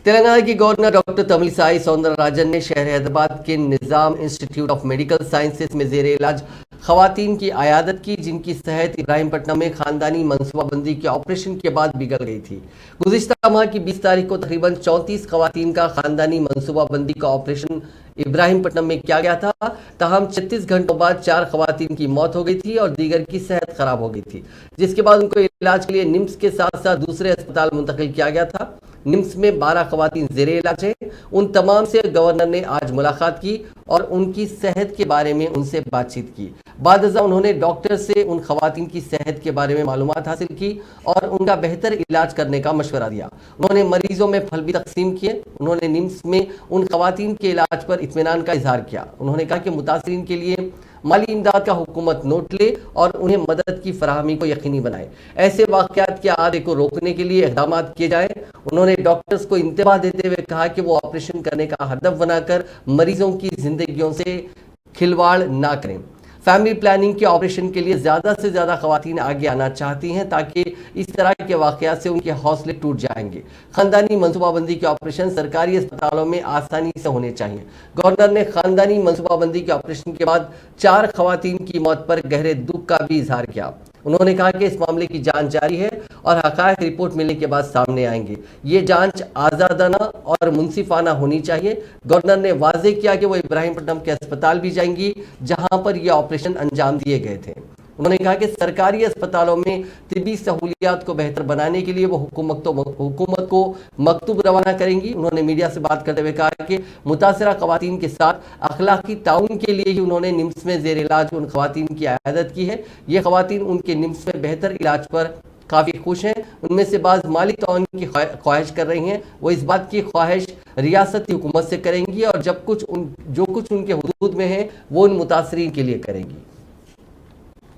تلنگانہ کی governor doctor تملسائی سوندرراجن نے شہر حیدرآباد کے نظام انسٹیٹیوٹ آف میڈیکل سائنسز میں زیر علاج خواتین کی عیادت کی، جن کی صحت ابراہیم پٹنم میں خاندانی منصوبہ بندی کے آپریشن کے بعد بگڑ گئی تھی۔ گزشتہ ماہ کی 20 تاریخ کو تقریباً 34 خواتین کا خاندانی منصوبہ بندی کا آپریشن ابراہیم پٹنم میں کیا گیا تھا، تاہم 36 گھنٹوں بعد 4 خواتین کی موت ہو گئی تھی اور دیگر کی صحت خراب ہو گئی تھی، جس کے بعد ان کو علاج کے لیے نمس کے ساتھ ساتھ دوسرے اسپتال منتقل کیا گیا تھا۔ نمس میں 12 خواتین زیر علاج ہیں۔ ان تمام سے گورنر نے آج ملاقات کی اور ان کی صحت کے بارے میں ان سے بات چیت کی۔ بعد ازاں انہوں نے ڈاکٹر سے ان خواتین کی صحت کے بارے میں معلومات حاصل کی اور ان کا بہتر علاج کرنے کا مشورہ دیا۔ انہوں نے مریضوں میں پھل بھی تقسیم کیے۔ انہوں نے نمس میں ان خواتین کے علاج پر اطمینان کا اظہار کیا۔ انہوں نے کہا کہ متاثرین کے لیے مالی امداد کا حکومت نوٹ لے اور انہیں مدد کی فراہمی کو یقینی بنائے۔ ایسے واقعات کے اعادے کو روکنے کے لیے اقدامات کیے جائیں۔ انہوں نے ڈاکٹرز کو انتباہ دیتے ہوئے کہا کہ وہ آپریشن کرنے کا ہدف بنا کر مریضوں کی زندگیوں سے کھلواڑ نہ کریں۔ فیملی پلاننگ کے آپریشن کے لیے زیادہ سے زیادہ خواتین آگے آنا چاہتی ہیں تاکہ اس طرح کے واقعات سے ان کے حوصلے ٹوٹ جائیں گے۔ خاندانی منصوبہ بندی کے آپریشن سرکاری اسپتالوں میں آسانی سے ہونے چاہیے۔ گورنر نے خاندانی منصوبہ بندی کے آپریشن کے بعد 4 خواتین کی موت پر گہرے دکھ کا بھی اظہار کیا۔ انہوں نے کہا کہ اس معاملے کی جانچ جاری ہے اور حقائق رپورٹ ملنے کے بعد سامنے آئیں گے۔ یہ جانچ آزادانہ اور منصفانہ ہونی چاہیے۔ گورنر نے واضح کیا کہ وہ ابراہیم پٹنم کے اسپتال بھی جائیں گی جہاں پر یہ آپریشن انجام دیے گئے تھے۔ انہوں نے کہا کہ سرکاری اسپتالوں میں طبی سہولیات کو بہتر بنانے کے لیے وہ حکومت کو مکتوب روانہ کریں گی۔ انہوں نے میڈیا سے بات کرتے ہوئے کہا کہ متاثرہ خواتین کے ساتھ اخلاقی تعاون کے لیے ہی انہوں نے نمس میں زیر علاج ان خواتین کی عیادت کی ہے۔ یہ خواتین ان کے نمس میں بہتر علاج پر کافی خوش ہیں۔ ان میں سے بعض مالی تعاون کی خواہش کر رہی ہیں۔ وہ اس بات کی خواہش ریاستی حکومت سے کریں گی اور جو کچھ ان کے حدود میں ہے وہ ان متاثرین کے لیے کریں گی۔